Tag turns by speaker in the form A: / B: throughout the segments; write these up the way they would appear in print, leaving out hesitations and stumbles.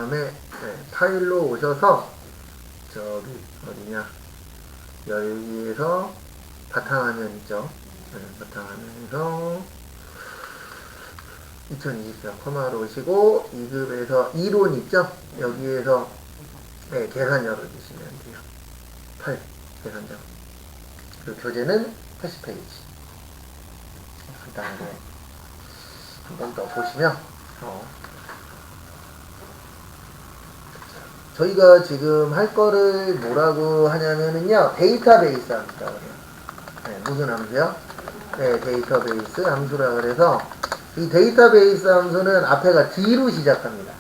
A: 다음에 파일로 오셔서 저기 어디냐 여기에서 바탕화면 있죠. 바탕화면에서 2024 컴마로 오시고 2급에서 이론 있죠. 여기에서 계산 열어주시면 돼요. 8 계산 열. 그리고 교재는 80페이지. 그 다음에 한 번 더 보시면 저희가 지금 할 거를 뭐라고 하냐면은요, 데이터베이스 함수라고 해요. 무슨 함수요? 데이터베이스 함수라 그래서, 이 데이터베이스 함수는 앞에가 D로 시작합니다.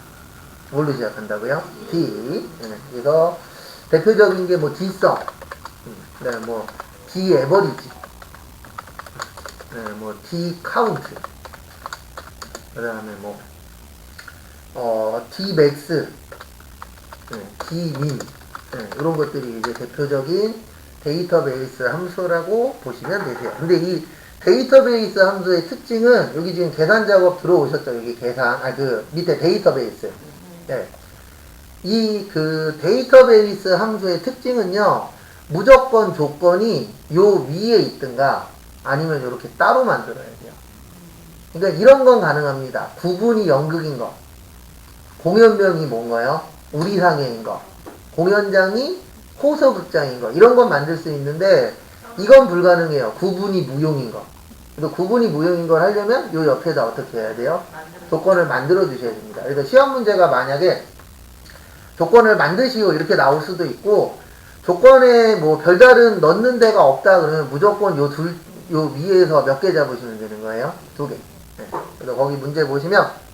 A: 뭘로 시작한다고요? D. 그래서 대표적인 게 뭐 D성, 그다음에 뭐 D 에버리지, 뭐 D 카운트, 그다음에 뭐 D 맥스, D 민, 이런 것들이 이제 대표적인 데이터베이스 함수라고 보시면 되세요. 근데 이 데이터베이스 함수의 특징은 여기 지금 계산 작업 들어오셨죠? 여기 계산, 그 밑에 데이터베이스. 이 그 데이터베이스 함수의 특징은요, 무조건 조건이 요 위에 있든가 아니면 이렇게 따로 만들어야 돼요. 그러니까 이런 건 가능합니다. 구분이 연극인 거, 공연명이 뭔가요? 우리상해인 거, 공연장이 호서극장인 거, 이런 건 만들 수 있는데 이건 불가능해요. 구분이 무용인 거. 그래서 구분이 무용인 걸 하려면 요 옆에다 어떻게 해야 돼요? 조건을 만들어 주셔야 됩니다. 그래서 시험 문제가 만약에 조건을 만드시오 이렇게 나올 수도 있고, 조건에 뭐 별다른 넣는 데가 없다 그러면 무조건 요 위에서 몇 개 잡으시면 되는 거예요? 2개. 그래서 거기 문제 보시면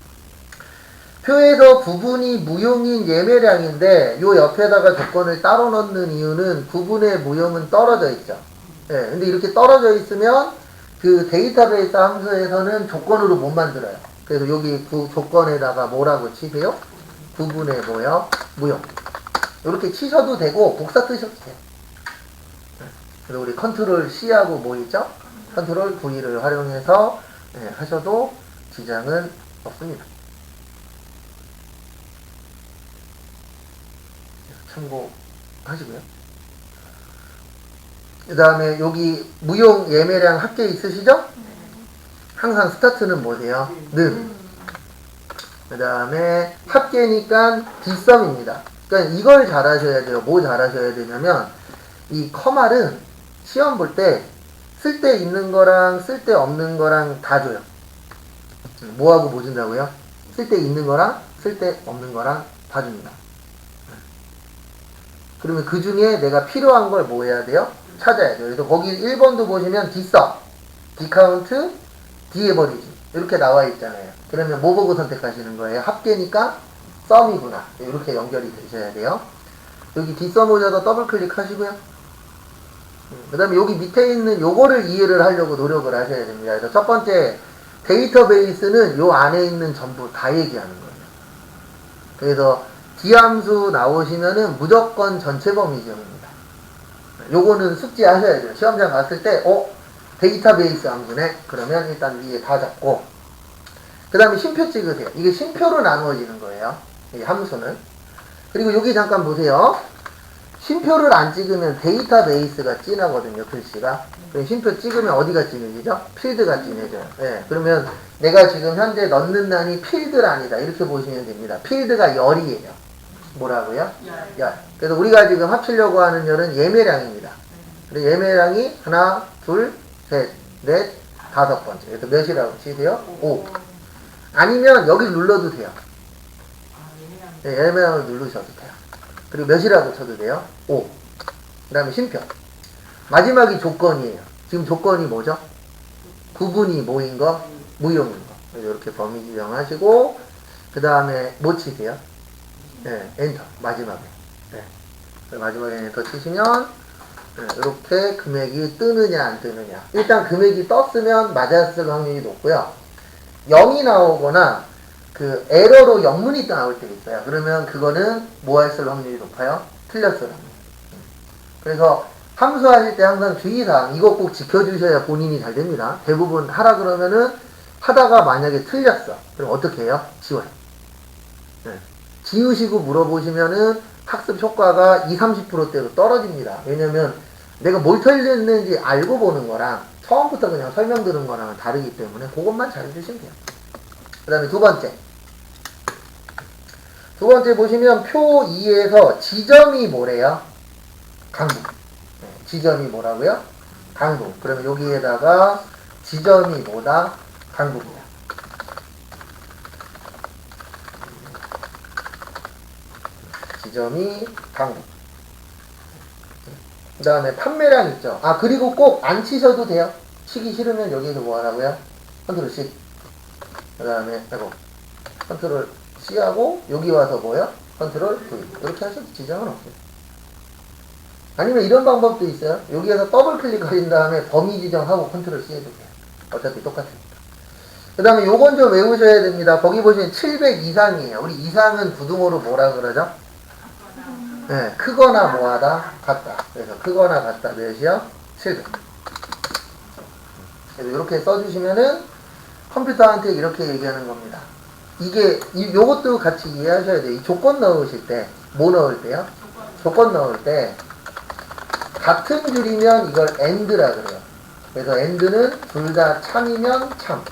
A: 표에서 구분이 무용인 예매량인데 요 옆에다가 조건을 따로 넣는 이유는 구분의 무용은 떨어져 있죠. 근데 이렇게 떨어져 있으면 그 데이터베이스 함수에서는 조건으로 못 만들어요. 그래서 여기 그 조건에다가 뭐라고 치세요? 구분의 뭐요? 무용. 이렇게 치셔도 되고 복사 뜨셔도 돼요. 그래서 우리 컨트롤 C하고 뭐 있죠? 컨트롤 V를 활용해서 하셔도 지장은 없습니다. 참고하시고요. 그 다음에 여기 무용 예매량 합계 있으시죠? 항상 스타트는 뭐세요? 는. 그 다음에 합계니까 뒷섬입니다. 그러니까 이걸 잘 하셔야 돼요. 뭐 잘 하셔야 되냐면 이 커말은 시험 볼 때 쓸 때 있는 거랑 쓸 때 없는 거랑 다 줘요. 뭐하고 뭐 준다고요? 쓸 때 있는 거랑 쓸 때 없는 거랑 다 줍니다. 그러면 그 중에 내가 필요한 걸 뭐 해야 돼요? 찾아야 돼요. 그래서 거기 1번도 보시면 D썸, D카운트, D에버리지 이렇게 나와 있잖아요. 그러면 뭐 보고 선택하시는 거예요? 합계니까 썸이구나. 이렇게 연결이 되셔야 돼요. 여기 D썸 오셔서 더블 클릭하시고요. 그 다음에 여기 밑에 있는 요거를 이해를 하려고 노력을 하셔야 됩니다. 그래서 첫 번째 데이터베이스는 요 안에 있는 전부 다 얘기하는 거예요. 그래서 D함수 나오시면은 무조건 전체 범위 지역입니다. 요거는 숙지하셔야 돼요. 시험장 갔을 때 데이터베이스 함수네? 그러면 일단 위에 다 잡고 그 다음에 쉼표 찍으세요. 이게 쉼표로 나누어지는 거예요. 이 함수는. 그리고 여기 잠깐 보세요. 쉼표를 안 찍으면 데이터베이스가 진하거든요. 글씨가. 그럼 쉼표 찍으면 어디가 진해지죠? 필드가 진해져요. 그러면 내가 지금 현재 넣는 란이 필드란이다. 이렇게 보시면 됩니다. 필드가 열이에요. 뭐라고요? 열. 그래서 우리가 지금 합치려고 하는 열은 예매량입니다. 그래서 예매량이 하나, 둘, 셋, 넷, 5번째. 그래서 몇이라고 치세요? 5. 아니면 여기 눌러도 돼요. 예매량을 누르셔도 돼요. 그리고 몇이라고 쳐도 돼요? 5. 그 다음에 쉼표. 마지막이 조건이에요. 지금 조건이 뭐죠? 구분이 뭐인 거? 무용인 거. 그래서 이렇게 범위 지정하시고 그 다음에 뭐 치세요? 엔터. 마지막에. 마지막에 엔터 치시면 이렇게 금액이 뜨느냐 안 뜨느냐. 일단 금액이 떴으면 맞았을 확률이 높고요. 0이 나오거나 그 에러로 영문이 나올 때 있어요. 그러면 그거는 뭐 했을 확률이 높아요? 틀렸을 확률. 그래서 함수하실 때 항상 주의사항 이거 꼭 지켜주셔야 본인이 잘 됩니다. 대부분 하라 그러면은 하다가 만약에 틀렸어. 그럼 어떻게 해요? 지워요. 지우시고 물어보시면은 학습 효과가 20, 30%대로 떨어집니다. 왜냐면 내가 뭘 틀렸는지 알고 보는 거랑 처음부터 그냥 설명 들은 거랑은 다르기 때문에 그것만 잘해주시면 돼요. 그 다음에 두 번째. 두 번째 보시면 표 2에서 지점이 뭐래요? 강북. 네, 지점이 뭐라고요? 강북. 그러면 여기에다가 지점이 뭐다? 강북이다. 지점이 강북. 그 다음에 판매량 있죠. 아, 그리고 꼭 안 치셔도 돼요. 치기 싫으면 여기에서 뭐 하라고요? 컨트롤 C. 그 다음에, 컨트롤 C하고, 여기 와서 뭐요? 컨트롤 V. 이렇게 하셔도 지장은 없어요. 아니면 이런 방법도 있어요. 여기에서 더블 클릭하신 다음에 범위 지정하고 컨트롤 C 해도 돼요. 어차피 똑같으니까. 그 다음에 요건 좀 외우셔야 됩니다. 거기 보시면 700 이상이에요. 우리 이상은 부등호로 뭐라 그러죠? 네, 크거나 뭐하다? 같다. 그래서 크거나 같다. 몇이요? 700. 그래서 이렇게 써주시면은 컴퓨터한테 이렇게 얘기하는 겁니다. 이게, 요것도 같이 이해하셔야 돼요. 이 조건 넣으실 때, 뭐 넣을 때요? 조건 넣을 때, 같은 줄이면 이걸 AND라 그래요. 그래서 AND는 둘 다 참이면 참.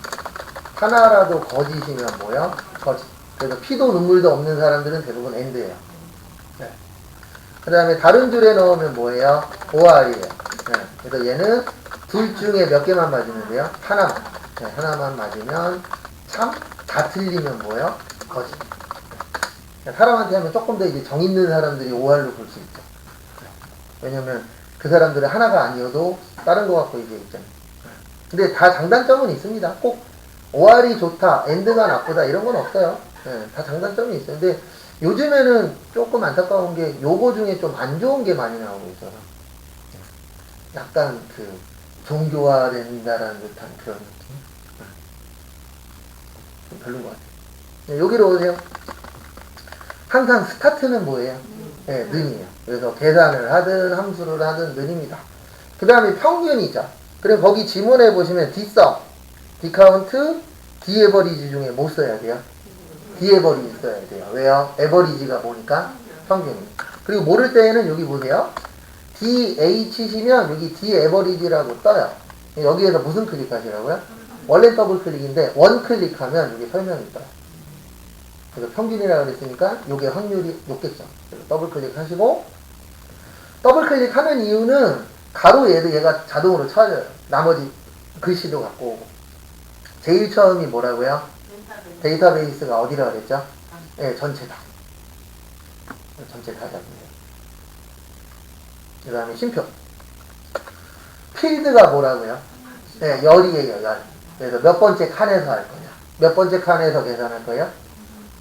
A: 하나라도 거짓이면 뭐요? 거짓. 그래서 피도 눈물도 없는 사람들은 대부분 AND예요. 네. 그 다음에 다른 줄에 넣으면 뭐예요? OR이에요. 네. 그래서 얘는 둘 중에 몇 개만 맞으면 돼요? 하나만. 네. 하나만 맞으면 참. 다 틀리면 뭐예요? 거짓. 네. 사람한테 하면 조금 더 이제 정 있는 사람들이 OR로 볼 수 있죠. 네. 왜냐면 그 사람들은 하나가 아니어도 다른 거 갖고 이제 있잖아요. 근데 다 장단점은 있습니다. 꼭 OR이 좋다, AND가 나쁘다 이런 건 없어요. 네. 다 장단점이 있어요. 근데 요즘에는 조금 안타까운 게 요거 중에 좀 안 좋은 게 많이 나오고 있어요. 약간 그 종교화된다라는 듯한 그런 느낌. 좀 별로인 것 같아요. 네, 여기로 오세요. 항상 스타트는 뭐예요? 네, 는이에요. 그래서 계산을 하든 함수를 하든 는입니다. 그 다음에 평균이죠. 그럼 거기 지문에 보시면 D썸, D카운트, D에버리지 중에 뭐 써야 돼요? D에버리지 써야 돼요. 왜요? 에버리지가 뭐니까? 평균입니다. 그리고 모를 때에는 여기 보세요. DA 치시면 여기 D에버리지라고 떠요. 여기에서 무슨 클릭하시라고요? 원래 더블 클릭인데 원 클릭하면 여기 설명이 떠요. 그래서 평균이라고 그랬으니까 이게 확률이 높겠죠. 그래서 더블 클릭하시고 더블 클릭하는 이유는 가로 얘가 자동으로 찾아요. 나머지 글씨도 갖고 오고. 제일 처음이 뭐라고요? 데이터베이스가 어디라 그랬죠? 네, 전체다. 전체 다 잡습니다. 그 다음에 쉼표. 필드가 뭐라고요? 네, 열이에요, 열. 그래서 몇 번째 칸에서 할 거냐? 몇 번째 칸에서 계산할 거예요?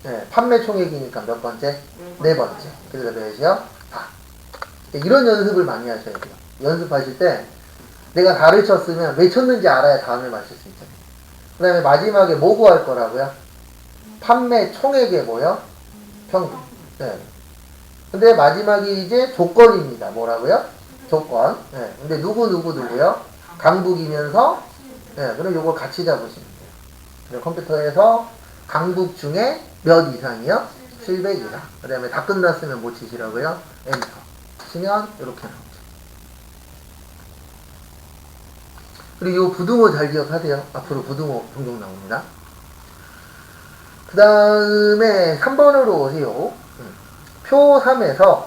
A: 네, 판매 총액이니까 몇 번째? 네 번째. 그래서 몇이요? 다. 이런 연습을 많이 하셔야 돼요. 연습하실 때 내가 가르쳤으면 왜 쳤는지 알아야 다음에 맞출 수 있잖아요. 그 다음에 마지막에 뭐 구할 거라고요? 판매 총액의 뭐요? 평균. 네. 근데 마지막이 이제 조건입니다. 뭐라고요? 조건. 네. 근데 누구요? 강북이면서, 네. 그럼 요걸 같이 잡으시면 돼요. 그럼 컴퓨터에서 강북 중에 몇 이상이요? 700 이상. 그 다음에 다 끝났으면 뭐 치시라고요? 엔터. 치면 이렇게 나오죠. 그리고 이 부등호 잘 기억하세요. 앞으로 부등호 종종 나옵니다. 그 다음에 3번으로 오세요. 표 3에서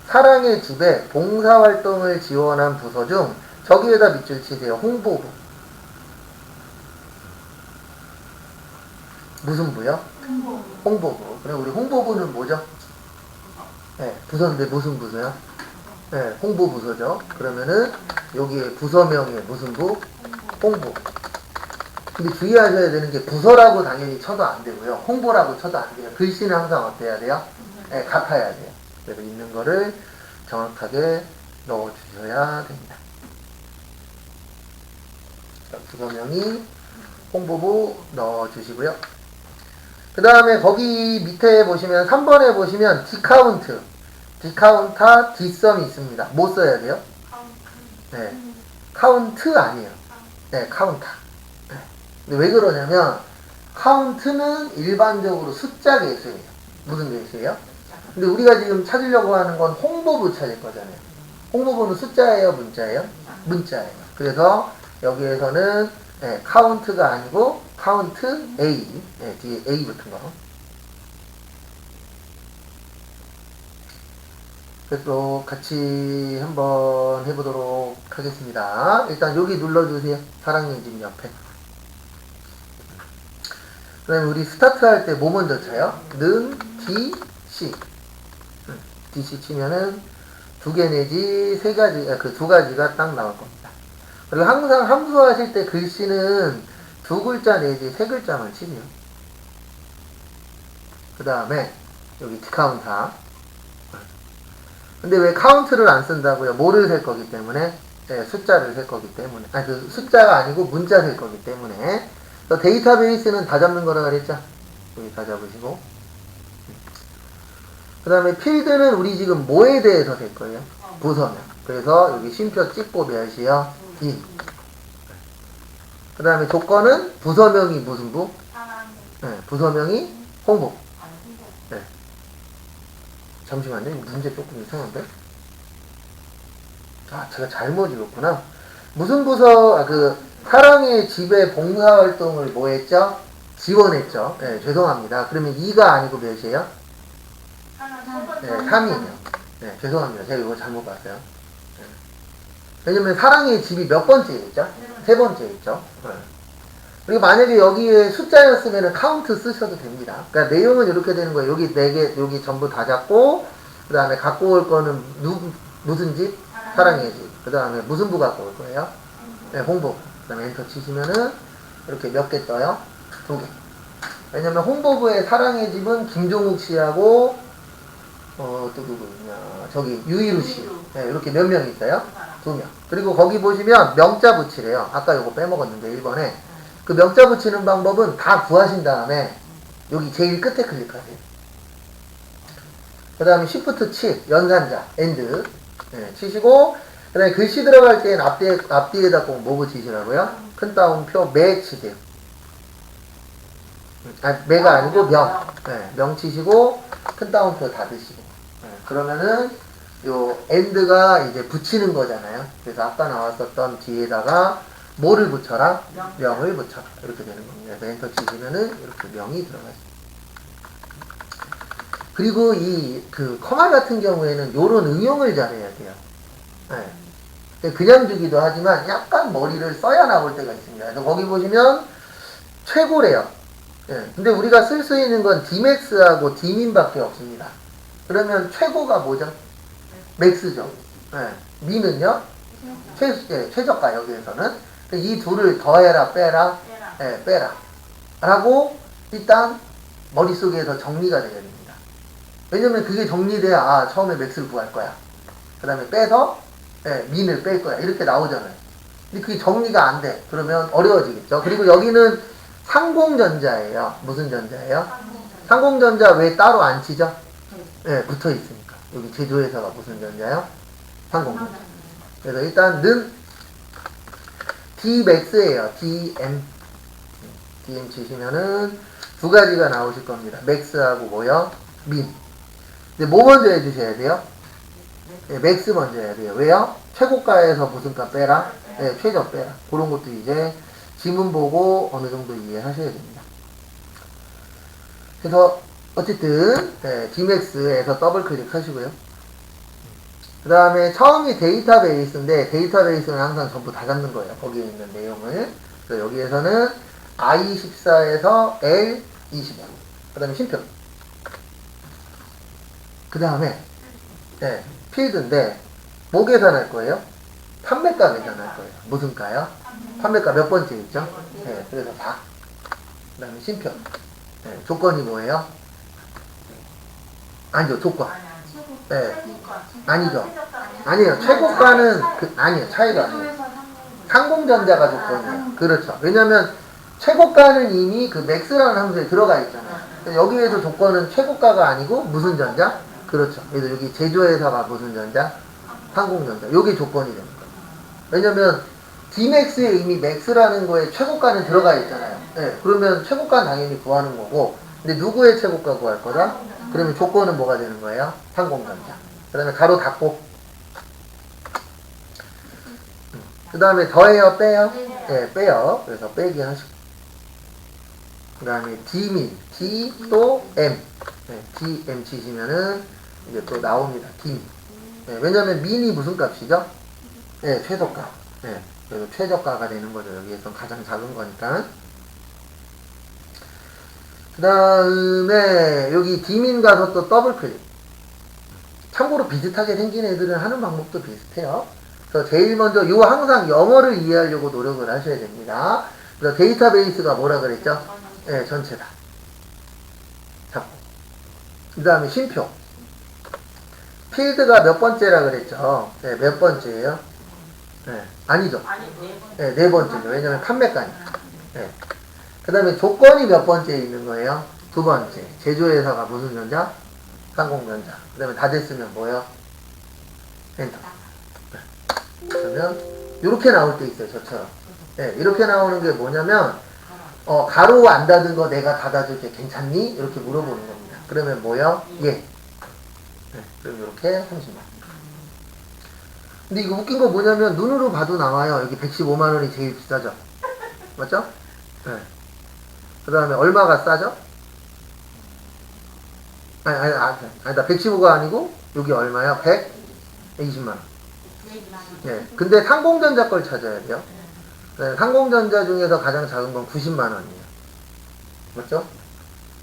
A: 사랑의 집에 봉사활동을 지원한 부서 중 저기에다 밑줄 치세요. 홍보부. 무슨 부요? 홍보부. 그럼 우리 홍보부는 뭐죠? 네, 부서인데 무슨 부서요? 네, 홍보부서죠. 그러면은 여기에 부서명이 무슨 부? 홍보. 근데 주의하셔야 되는 게 부서라고 당연히 쳐도 안 되고요. 홍보라고 쳐도 안 돼요. 글씨는 항상 어때야 돼요? 네, 같아야 돼요. 그래서 있는 거를 정확하게 넣어주셔야 됩니다. 부서명이 홍보부 넣어주시고요. 그 다음에 거기 밑에 보시면 3번에 보시면 D카운트, D카운터, D썸이 있습니다. 뭐 써야 돼요? 네, 카운트 아니에요. 네, 카운터. 네. 근데 왜 그러냐면 카운트는 일반적으로 숫자 계수예요. 무슨 배수예요? 근데 우리가 지금 찾으려고 하는 건 홍보부 찾을 거잖아요. 홍보부는 숫자예요, 문자예요? 문자예요. 그래서 여기에서는 카운트가 아니고 카운트 A, 뒤에 A 붙은 거. 그래서 같이 한번 해보도록 하겠습니다. 일단 여기 눌러주세요. 사랑의 집 옆에. 그 다음에 우리 스타트 할 때 뭐 먼저 쳐요? 는, D, C. DC 치면은 두 개 내지 세 가지, 그 두 가지가 딱 나올 겁니다. 그리고 항상 함수 하실 때 글씨는 두 글자 내지 세 글자만 치세요. 그 다음에 여기 카운터. 근데 왜 카운트를 안 쓴다고요? 뭐를 셀 거기 때문에? 숫자를 셀 거기 때문에. 아니, 그 숫자가 아니고 문자 셀 거기 때문에. 그래서 데이터베이스는 다 잡는 거라 그랬죠? 여기 다 잡으시고. 그 다음에 필드는 우리 지금 뭐에 대해서 셀 거예요? 부서명. 그래서 여기 쉼표 찍고 몇이요? 2. 그 다음에 조건은 부서명이 무슨 부? 부서명이 홍보. 네. 잠시만요. 문제 조금 이상한데? 아, 제가 잘못 읽었구나. 무슨 부서, 사랑의 집에 봉사활동을 뭐 했죠? 지원했죠. 네, 죄송합니다. 그러면 2가 아니고 몇이에요? 3이에요. 네, 죄송합니다. 제가 이거 잘못 봤어요. 네. 왜냐면 사랑의 집이 몇 번째였죠? 세 번째였죠. 네. 그리고 만약에 여기에 숫자였으면 카운트 쓰셔도 됩니다. 그러니까 내용은 이렇게 되는 거예요. 여기 4개, 여기 전부 다 잡고, 그 다음에 갖고 올 거는 무슨 집? 사랑의 집. 그 다음에 무슨 부 갖고 올 거예요? 네, 홍보. 그 다음에 엔터 치시면은 이렇게 몇 개 떠요? 2개. 왜냐면 홍보부의 사랑의 집은 김종욱 씨하고, 또 누구냐. 저기, 유이루 씨. 네, 이렇게 몇 명 있어요? 2명. 그리고 거기 보시면 명자 붙이래요. 아까 요거 빼먹었는데, 1번에. 그 명자 붙이는 방법은 다 구하신 다음에 여기 제일 끝에 클릭하세요. 그 다음에 Shift 7, 연산자, END 치시고, 그 다음에 글씨 들어갈 때는 앞뒤에다 꼭 뭐 붙이시라고요? 큰 따옴표 매 치세요. 매가 아니고 명. 명 치시고, 큰 따옴표 닫으시고. 그러면은 요 END가 이제 붙이는 거잖아요. 그래서 아까 나왔었던 뒤에다가 뭐를 붙여라? 명을 붙여라. 이렇게 되는 겁니다. 그래서 엔터 치시면은 이렇게 명이 들어가죠. 그리고 커마 같은 경우에는 요런 응용을 잘해야 돼요. 그냥 주기도 하지만 약간 머리를 써야 나올 때가 있습니다. 그래서 거기 보시면 최고래요. 근데 우리가 쓸 수 있는 건 Dmax하고 Dmin 밖에 없습니다. 그러면 최고가 뭐죠? 맥스죠. 민은요? 최저가 여기에서는. 이 둘을 더해라 빼라 빼라 라고 일단 머릿속에서 정리가 되어야 됩니다. 왜냐면 그게 정리돼야 처음에 맥스를 구할 거야. 그 다음에 빼서 민을 뺄 거야. 이렇게 나오잖아요. 근데 그게 정리가 안 돼. 그러면 어려워지겠죠. 그리고 여기는 상공전자예요. 무슨 전자예요? 상공전자 왜 따로 안 치죠? 붙어 있으니까. 여기 제조회사가 무슨 전자예요? 상공전자. 그래서 일단 는 Dmax예요. DM 치시면은 두 가지가 나오실 겁니다. 맥스하고 뭐요? 민. 근데 뭐 먼저 해주셔야 돼요? 맥스 먼저 해야 돼요. 왜요? 최고가에서 무슨 값 빼라? 최저 빼라. 그런 것도 이제 지문 보고 어느 정도 이해하셔야 됩니다. 그래서 어쨌든 Dmax에서 더블 클릭하시고요. 그 다음에 처음이 데이터베이스인데 데이터베이스는 항상 전부 다 잡는 거예요. 거기에 있는 내용을. 그래서 여기에서는 I14에서 L25. 그 다음에 쉼표. 그 다음에 필드인데 뭐 계산할 거예요? 판매가 계산할 거예요. 무슨 가요? 판매가 몇 번째 있죠? 그래서 4. 그 다음에 쉼표. 조건이 뭐예요? 아니죠, 조건. 아니죠. 아니에요. 최고가는 아니에요. 차이가 아니에요. 상공전자가 조건이에요. 그렇죠. 왜냐면 최고가는 이미 그 맥스라는 함수에 들어가 있잖아요. 여기에서 조건은 최고가가 아니고 무슨 전자? 그렇죠. 그래서 여기 제조회사가 무슨 전자? 상공전자. 여기 조건이 되는 거예요. 왜냐면 Dmax에 이미 맥스라는 거에 최고가는 들어가 있잖아요. 그러면 최고가는 당연히 구하는 거고, 근데 누구의 최고가 구할 거다? 그러면 조건은 뭐가 되는 거예요? 상공전자. 그 다음에 가로 닫고. 그 다음에 더해요, 빼요? 네, 빼요. 그래서 빼기 하시고. 그 다음에 D민, D 또 M. 네, D, M 치시면은 이제 또 나옵니다. D민. 네, 왜냐면 민이 무슨 값이죠? 네, 최저가. 네, 그래서 최저가가 되는 거죠. 여기에서 가장 작은 거니까. 그 다음에 여기 D민 가서 또 더블 클릭. 참고로 비슷하게 생긴 애들은 하는 방법도 비슷해요. 그래서 제일 먼저 요 항상 영어를 이해하려고 노력을 하셔야 됩니다. 그래서 데이터베이스가 뭐라 그랬죠? 네, 전체다. 잡고. 그 다음에 쉼표. 필드가 몇 번째라 그랬죠? 네, 몇 번째예요? 네, 아니죠. 네, 네 번째죠. 왜냐면 판매가니까. 네. 그 다음에 조건이 몇 번째에 있는 거예요? 두 번째. 제조회사가 무슨 전자? 상공전자. 그 다음에 다 됐으면 뭐예요? 엔터. 네. 그러면 이렇게 나올 때 있어요. 저처럼. 네, 이렇게 나오는 게 뭐냐면 가로 안 닫은 거 내가 닫아줄게. 괜찮니? 이렇게 물어보는 겁니다. 그러면 뭐예요? 예. 네, 그럼 이렇게 30만. 근데 이거 웃긴 거 뭐냐면 눈으로 봐도 나와요. 여기 115만 원이 제일 비싸죠. 맞죠? 네. 그 다음에 얼마가 싸죠? 아니다. 115가 아니고 여기 얼마야? 120만 원. 네. 근데 상공전자 걸 찾아야 돼요. 네, 상공전자 중에서 가장 작은 건 90만 원이에요. 맞죠?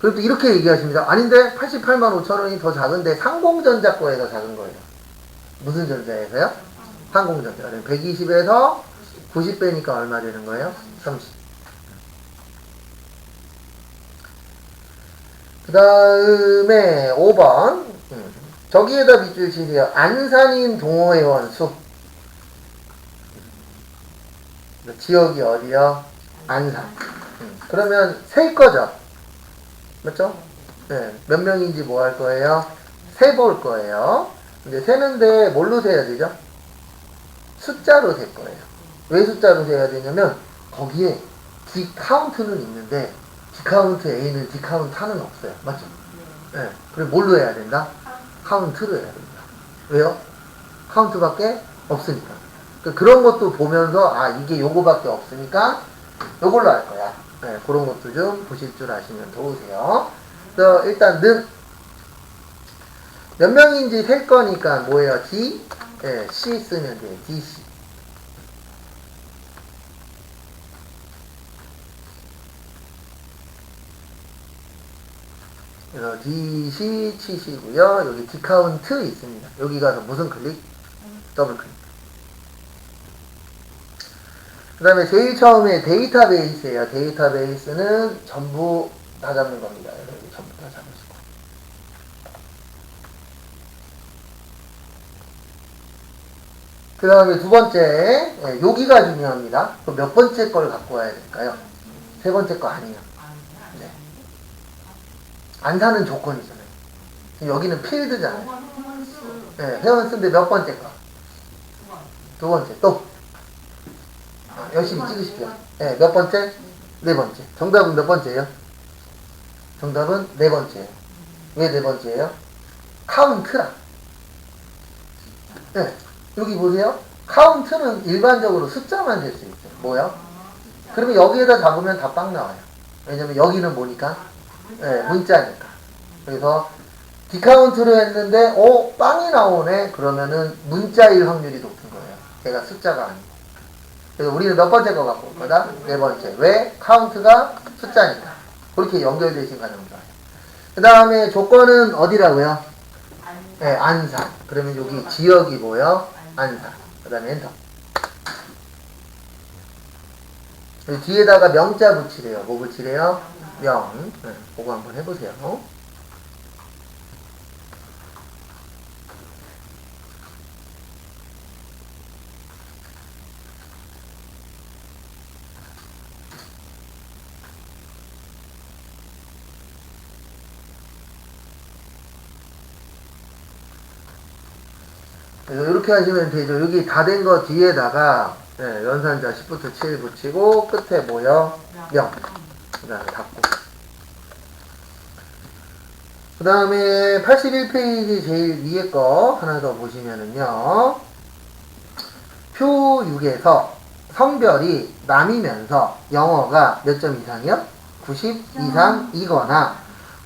A: 그래도 이렇게 얘기하십니다. 아닌데 88만 5천 원이 더 작은데 상공전자 거에서 작은 거예요. 무슨 전자에서요? 상공전자. 120에서 90 빼니까 얼마 되는 거예요? 30. 그 다음에 5번. 저기에다 밑줄 치세요. 안산인 동호회원 수. 지역이 어디요? 안산. 그러면 셀 거죠? 맞죠? 네. 몇 명인지 뭐 할 거예요? 세 볼 거예요. 이제 세는데 뭘로 세야 되죠? 숫자로 셀 거예요. 왜 숫자로 세야 되냐면 거기에 디카운트는 있는데 디카운트 A는 디카운트 하는 없어요. 맞죠? 네. 그럼 뭘로 해야 된다? 카운트로 해야 된다. 왜요? 카운트밖에 없으니까. 그런 것도 보면서 이게 요거밖에 없으니까 요걸로 할 거야. 네, 그런 것도 좀 보실 줄 아시면 좋으세요. 그래서 일단 몇 명인지 셀 거니까 뭐예요? D, 네, C 쓰면 돼요. DC. 그래서 DC 치시고요. 여기 디카운트 있습니다. 여기 가서 무슨 클릭? 더블 클릭. 그 다음에 제일 처음에 데이터베이스예요. 데이터베이스는 전부 다 잡는 겁니다. 여기 전부 다 잡으시고. 그 다음에 두 번째, 여기가 중요합니다. 그럼 몇 번째 걸 갖고 와야 될까요? 세 번째 거 아니에요. 네. 안사는 조건이잖아요. 여기는 필드잖아요. 네, 회원수인데 몇 번째 거? 두 번째. 또. 열심히 찍으십시오. 네, 몇 번째? 네 번째. 정답은 몇 번째예요? 정답은 네 번째예요. 왜 네 번째예요? 카운트라. 네, 여기 보세요. 카운트는 일반적으로 숫자만 될 수 있어요. 뭐요? 그러면 여기에다 잡으면 다 빵 나와요. 왜냐면 여기는 뭐니까? 네, 문자니까. 그래서 디카운트로 했는데 빵이 나오네. 그러면은 문자일 확률이 높은 거예요. 걔가 숫자가 아니고. 그래서 우리는 몇 번째 거 갖고 올 거다? 네 번째. 왜? 카운트가 숫자니까. 그렇게 연결되신 가장 좋아요. 그 다음에 조건은 어디라고요? 네, 안산. 그러면 여기 지역이 뭐요? 안산. 그 다음에 엔터. 여기 뒤에다가 명자 붙이래요. 뭐 붙이래요? 명. 네, 그거 한번 해보세요. 그래서 이렇게 하시면 되죠. 여기 다 된 거 뒤에다가 연산자 10부터 7 붙이고 끝에 뭐요? 명. 그 다음에 닫고. 그 다음에 81페이지 제일 위에 거 하나 더 보시면은요. 표 6에서 성별이 남이면서 영어가 몇 점 이상이요? 90 이상이거나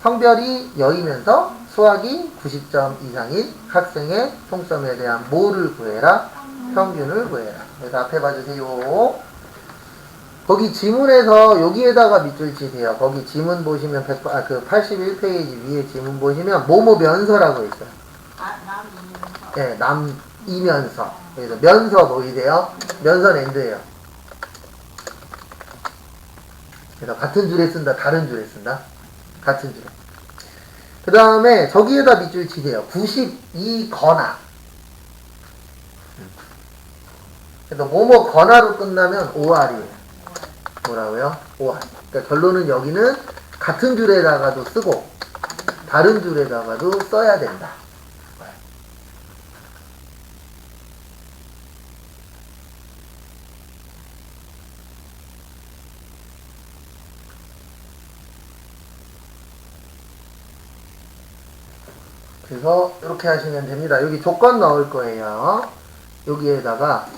A: 성별이 여이면서 수학이 90점 이상인 학생의 총점에 대한 뭐를 구해라? 평균을 구해라. 그래서 앞에 봐주세요. 거기 지문에서 여기에다가 밑줄 치세요. 거기 지문 보시면 81페이지 위에 지문 보시면 뭐뭐 면서라고 있어요.
B: 남이면서.
A: 네, 남이면서. 그래서 면서 보이세요? 면서는 엔드예요. 그래서 같은 줄에 쓴다, 다른 줄에 쓴다? 같은 줄에. 그 다음에 저기에다 밑줄 치세요. 92거나. 그래서 뭐뭐 거나로 끝나면 OR이에요. 뭐라고요? OR. 그러니까 결론은 여기는 같은 줄에다가도 쓰고 다른 줄에다가도 써야 된다. 그래서 이렇게 하시면 됩니다. 여기 조건 넣을 거예요. 여기에다가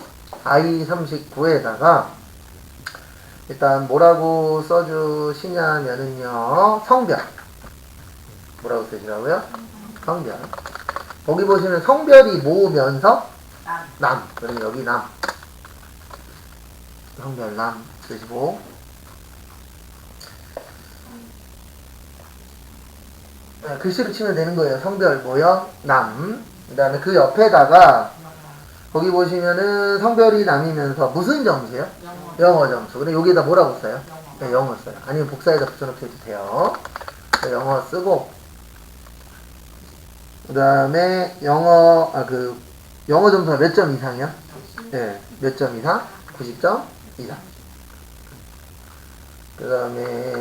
A: I39에다가 일단 뭐라고 써주시냐면은요. 성별. 뭐라고 쓰시라고요? 성별. 거기 보시면 성별이 모으면서 남. 그럼 여기 남. 성별 남 쓰시고 네, 글씨로 치면 되는 거예요. 성별 뭐요? 남. 그 다음에 그 옆에다가 거기 보시면은 성별이 남이면서 무슨 점수예요? 영어 점수. 근데 여기에다 뭐라고 써요? 네, 영어 써요. 아니면 복사에다 붙여놓게 해도 돼요. 영어 쓰고 그 다음에 영어 영어 점수가 몇 점 이상이요? 네, 몇 점 이상? 90점 이상. 그 다음에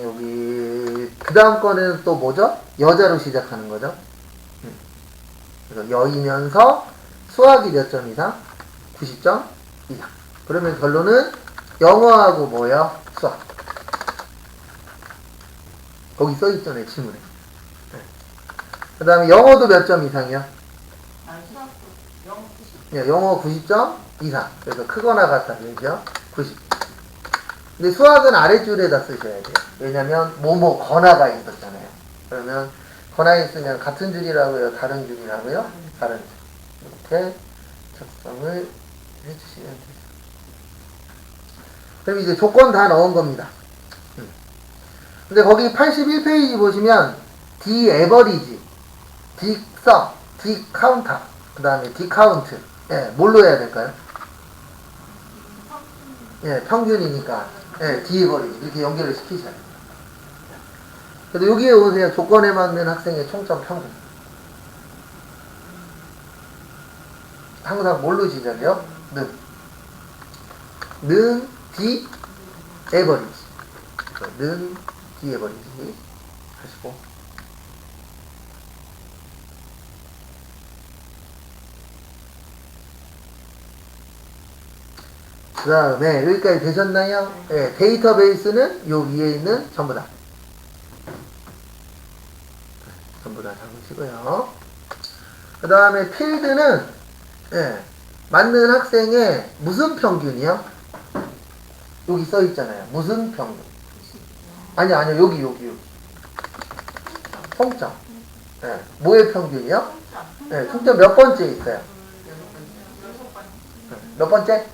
A: 여기 그 다음 거는 또 뭐죠? 여자로 시작하는 거죠. 그래서 여이면서 수학이 몇 점 이상? 90점 이상. 그러면 결론은 영어하고 뭐요? 수학. 거기 써있잖아요, 지문에. 네. 그 다음에 영어도 몇 점 이상이요? 네, 영어 90점 이상. 그래서 크거나 같다, 그죠? 90. 근데 수학은 아랫줄에다 쓰셔야 돼요. 왜냐면 뭐뭐 거나가 있었잖아요. 그러면 거나 있으면 같은 줄이라고요? 다른 줄이라고요? 다른 줄. 이렇게 작성을 해주시면 돼요. 그럼 이제 조건 다 넣은 겁니다. 근데 거기 81페이지 보시면 D 에버리지, D 썸, D 카운터, 그 다음에 D 카운트. 예, 뭘로 해야 될까요? 예, 평균이니까. 예, D 에버리지. 이렇게 연결을 시키셔야 돼요. 그래도 여기에 오세요. 조건에 맞는 학생의 총점 평균. 항상 뭘로 시작해요? 는 D 에버리지. 는 D 에버리지 하시고 그 다음에 여기까지 되셨나요? 네, 데이터베이스는 요 위에 있는 전부 다 잡으시고요. 그 다음에 필드는 예, 맞는 학생의 무슨 평균이요? 여기 써 있잖아요. 무슨 평균? 아니요, 여기. 총점. 예, 뭐의 평균이요? 예, 총점 몇 번째 있어요? 몇 번째?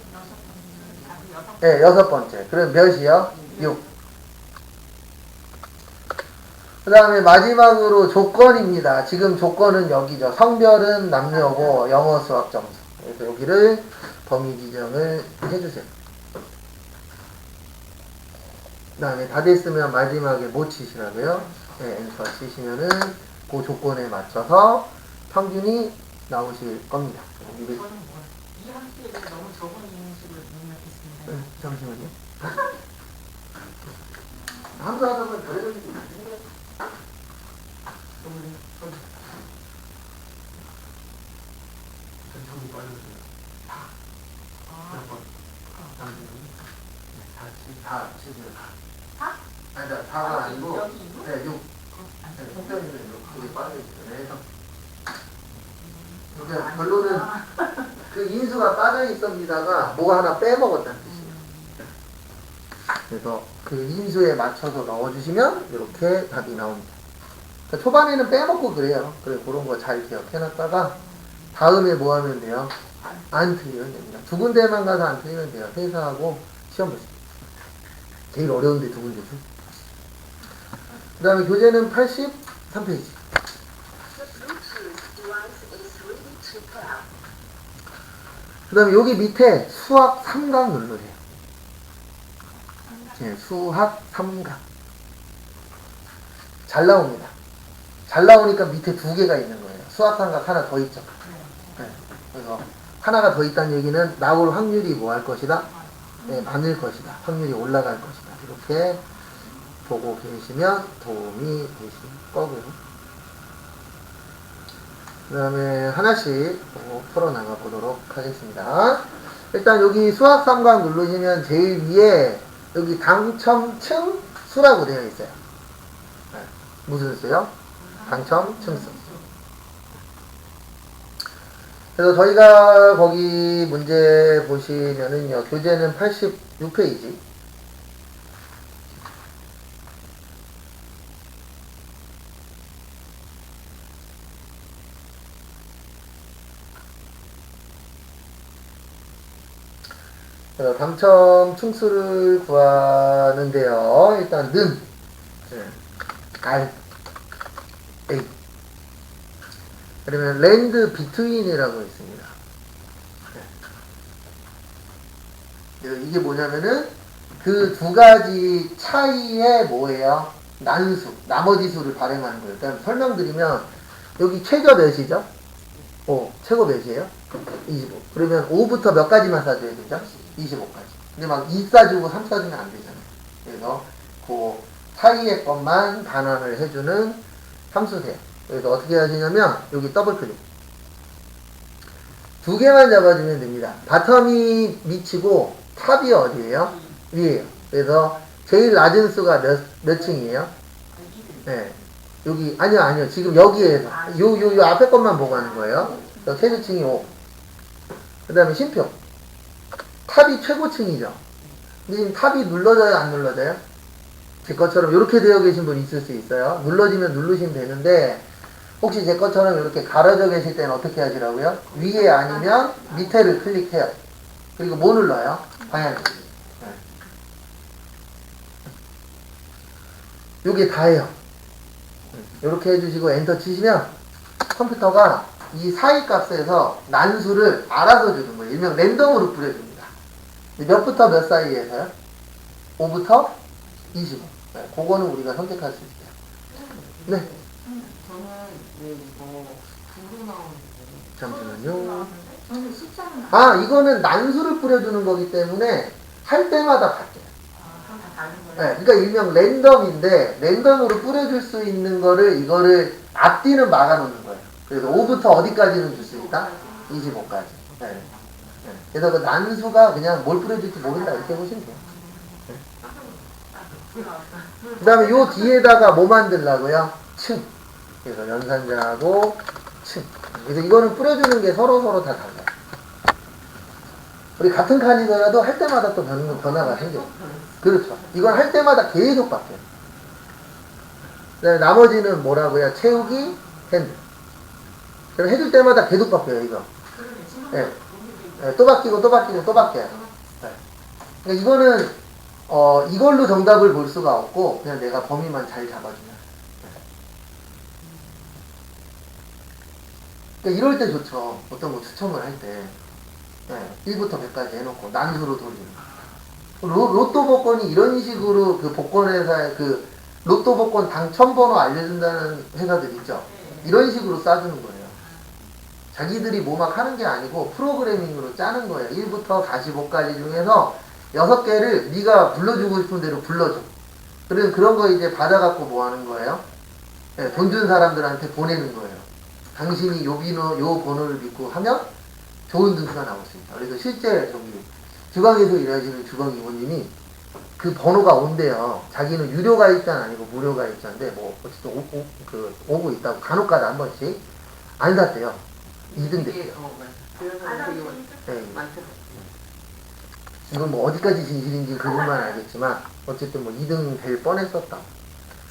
A: 예, 6번째. 그럼 몇이요? 6. 그 다음에 마지막으로 조건입니다. 지금 조건은 여기죠. 성별은 남녀고 영어 수학 점수. 그래서 여기를 범위 지정을 해주세요. 그 다음에 다 됐으면 마지막에 뭐 치시라고요? 네, 엔터 치시면은 그 조건에 맞춰서 평균이 나오실 겁니다.
B: 이 함수에 너무 적은 인식을 입력했습니다.
A: 잠시만요. 함수 하다 보면 별의별 일이 있는데. 정리 빠져주세요. 다 치세요. 다? 아니, 4가 아니고, 네, 6. 통편이면 6. 여기 빠져있어요. 그러니까 결론은 그 인수가 빠져있습니다가 뭐가 하나 빼먹었다는 뜻이에요. 그래서 그 인수에 맞춰서 넣어주시면 이렇게 답이 나옵니다. 그러니까 초반에는 빼먹고 그래요. 그래 그런 거 잘 기억해놨다가 다음에 뭐 하면 돼요? 안 틀리면 됩니다. 두 군데만 가서 안 틀리면 돼요. 회사하고 시험 보세요. 제일 어려운데 두 군데죠. 그 다음에 교재는 83페이지. 그 다음에 여기 밑에 수학 3강 누르세요. 네, 수학 3강. 잘 나옵니다. 잘 나오니까 밑에 두 개가 있는 거예요. 수학 3강 하나 더 있죠. 네, 그래서 하나가 더 있다는 얘기는 나올 확률이 뭐 할 것이다? 네, 많을 것이다. 확률이 올라갈 것이다. 이렇게 보고 계시면 도움이 되실 거고요. 그 다음에 하나씩 풀어나가 보도록 하겠습니다. 일단 여기 수학 3강 누르시면 제일 위에 여기 당첨층 수라고 되어 있어요. 네. 무슨 수요? 당첨층 수. 그래서 저희가 거기 문제 보시면은요, 교재는 86페이지. 그래서 당첨 층수를 구하는데요. 일단 는 R A 그러면 랜드 비트윈이라고 있습니다. 이게 뭐냐면은 그 두 가지 차이의 뭐예요? 난수, 나머지 수를 발행하는 거예요. 일단 설명드리면 여기 최저 몇이죠? 최고 몇이에요? 25. 그러면 5부터 몇 가지만 싸줘야 되죠? 25까지. 근데 막 2 싸주고 3 싸주면 안 되잖아요. 그래서 그 사이의 것만 반환을 해주는 함수세요. 그래서 어떻게 하시냐면 여기 더블 클릭. 두 개만 잡아주면 됩니다. 바텀이 밑이고 탑이 어디예요? 위에요. 그래서 제일 낮은 수가 몇 층이에요? 네. 여기 아니요 지금 여기에서 요 앞에 것만 보고 하는 거예요. 최저층이 5. 그 다음에 심표 탑이 최고층이죠. 근데 지금 탑이 눌러져요 안 눌러져요? 제 것처럼 이렇게 되어 계신 분 있을 수 있어요. 눌러지면 누르시면 되는데 혹시 제 것처럼 이렇게 가려져 계실 때는 어떻게 하시라고요? 위에 아니면 밑에를 클릭해요. 그리고 뭐 눌러요? 방향키. 네. 요게 다예요. 이렇게 해주시고 엔터 치시면 컴퓨터가 이 사이 값에서 난수를 알아서 주는 거예요. 일명 랜덤으로 뿌려줍니다. 몇부터 몇 사이에서요? 5부터 25. 네, 그거는 우리가 선택할 수 있어요. 네.
B: 저는 왜 이거 구로 나오는데?
A: 잠시만요.
B: 저는 숫자는
A: 아, 이거는 난수를 뿌려주는 거기 때문에 할 때마다 바뀌어요.
B: 그럼 다 다른 거예요?
A: 네, 그러니까 일명 랜덤인데 랜덤으로 뿌려줄 수 있는 거를 이거를 앞뒤는 막아놓는 거예요. 그래서 5부터 어디까지는 줄 수 있다? 25까지. 네. 네. 그래서 그 난수가 그냥 뭘 뿌려줄지 모른다 이렇게 보시면 돼요. 그 다음에 요 뒤에다가 뭐 만들라고요? 층. 그래서 연산자하고 층. 그래서 이거는 뿌려주는 게 서로 다 달라요. 우리 같은 칸이더라도 할 때마다 또 변화가 생겨요. 그렇죠. 이건 할 때마다 계속 바뀌어요. 그 다음에 나머지는 뭐라고요? 채우기, 핸드. 그럼 해줄 때마다 계속 바뀌어요, 이거. 네. 네, 또 바뀌고 또 바뀌고 또 바뀌어요. 네. 그러니까 이거는 이걸로 정답을 볼 수가 없고 그냥 내가 범위만 잘 잡아주면. 그러니까 이럴 때 좋죠. 어떤 거 추첨을 할 때. 네, 1부터 100까지 해놓고 난수로 돌리는 거. 로또 복권이 이런 식으로 그 복권회사의 그 로또 복권 당첨번호 알려준다는 회사들 있죠. 이런 식으로 싸주는 거예요. 자기들이 뭐 막 하는 게 아니고 프로그래밍으로 짜는 거예요. 1부터 45까지 중에서 6개를 네가 불러주고 싶은 대로 불러줘. 그래서 그런 거 이제 받아갖고 뭐 하는 거예요? 네, 돈 준 사람들한테 보내는 거예요. 당신이 요 번호를 믿고 하면 좋은 등수가 나올 수 있다. 그래서 실제 저기 주방에서 일하시는 주방 이모님이 그 번호가 온대요. 자기는 유료 가입자는 아니고 무료 가입자인데 뭐 어쨌든 오고 있다고 간혹가다 한 번씩 안 샀대요. 2등 됐대요.
B: 이게, 맞아. 그래서 되게
A: 네.
B: 많더라고요.
A: 이건 뭐 어디까지 진실인지 그분만 알겠지만 어쨌든 뭐 2등 될 뻔했었다.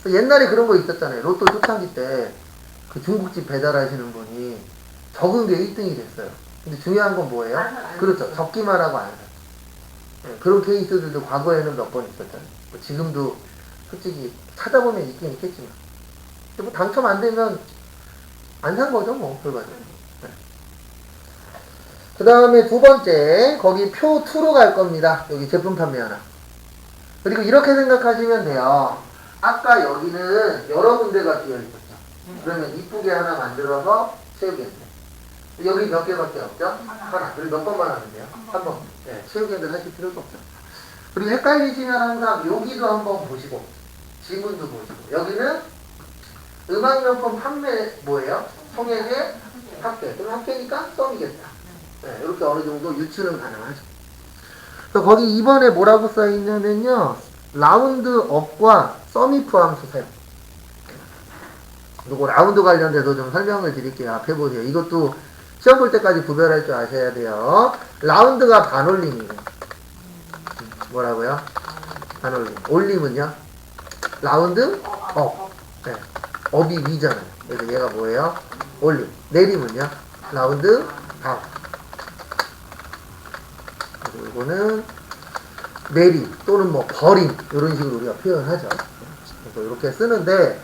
A: 옛날에 그런 거 있었잖아요. 로또 초창기 때 그 중국집 배달하시는 분이 적은 게 1등이 됐어요. 근데 중요한 건 뭐예요? 그렇죠. 적기만 하고 안 사. 네, 그런 케이스들도 과거에는 몇 번 있었잖아요. 뭐 지금도 솔직히 찾아보면 있긴 있겠지만. 근데 뭐 당첨 안 되면 안 산 거죠, 뭐, 결과적으로. 네. 그 다음에 두 번째, 거기 표 2로 갈 겁니다. 여기 제품 판매 하나. 그리고 이렇게 생각하시면 돼요. 아까 여기는 여러 군데가 비어 있었죠. 그러면 이쁘게 하나 만들어서 채우겠네. 여기 몇 개밖에 없죠? 하나. 그리고 몇 번만 하면 돼요? 한 번. 네, 채우기들 하실 필요도 없죠. 그리고 헷갈리시면 항상 여기도 한번 보시고, 지문도 보시고. 여기는 음악용품 판매 뭐예요? 총액의 합계. 그럼 합계니까 썸이겠다. 네, 이렇게 어느 정도 유추는 가능하죠. 그래서 거기 2번에 뭐라고 써있냐면요. 라운드 업과 썸이프 함수 사용. 요거 라운드 관련돼서 좀 설명을 드릴게요. 앞에 보세요. 이것도 시험 볼 때까지 구별할 줄 아셔야 돼요. 라운드가 반올림이에요. 뭐라고요? 반올림. 올림은요? 라운드 업. 네. 업이 위잖아요. 그래서 얘가 뭐예요? 올림. 내림은요? 라운드 다운. 그리고 이거는 내림 또는 뭐 버림 이런 식으로 우리가 표현하죠. 그래서 이렇게 쓰는데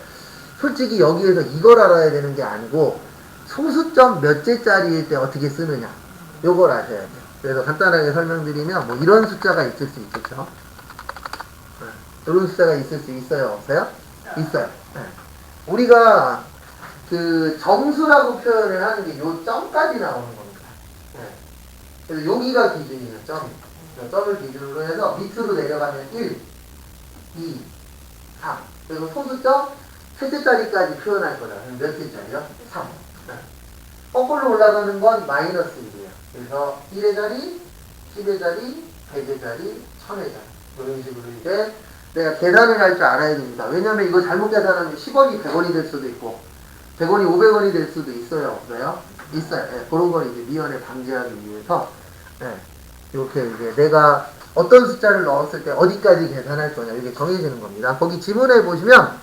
A: 솔직히 여기에서 이걸 알아야 되는 게 아니고 소수점 몇째짜리일 때 어떻게 쓰느냐 요걸 아셔야 돼요. 그래서 간단하게 설명드리면 뭐 이런 숫자가 있을 수 있겠죠. 네. 이런 숫자가 있을 수 있어요? 없어요? 있어요. 네. 우리가 그 정수라고 표현을 하는 게 요 점까지 나오는 겁니다. 네. 그래서 여기가 기준이에요. 점을 기준으로 해서 밑으로 내려가면 1, 2, 3. 그리고 소수점 셋째짜리까지 표현할 거다. 몇째짜리요? 3. 네. 거꾸로 올라가는 건 마이너스 1이에요. 그래서 1의 자리, 10의 자리, 100의 자리, 1000의 자리. 이런 식으로 이제 내가 계산을 할 줄 알아야 됩니다. 왜냐면 이거 잘못 계산하면 10원이 100원이 될 수도 있고 100원이 500원이 될 수도 있어요. 없어요? 있어요. 네, 그런 걸 이제 미연에 방지하기 위해서 네, 이렇게 이제 내가 어떤 숫자를 넣었을 때 어디까지 계산할 거냐 이게 정해지는 겁니다. 거기 지문에 보시면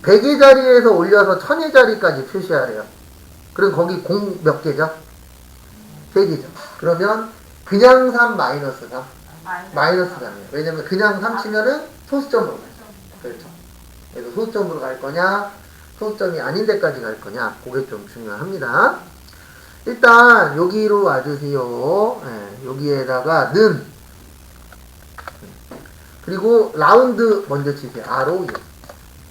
A: 100의 자리에서 올려서 1000의 자리까지 표시하래요. 그럼 거기 공 몇 개죠? 3개죠. 그러면 그냥 3 마이너스 3? 마이너스 3이에요. 왜냐면 그냥 3 치면은 소수점으로 가요. 그렇죠. 그래서 소수점으로 갈 거냐, 소수점이 아닌 데까지 갈 거냐, 그게 좀 중요합니다. 일단 여기로 와주세요. 네, 여기에다가 는 그리고 라운드 먼저 치세요. R로 6.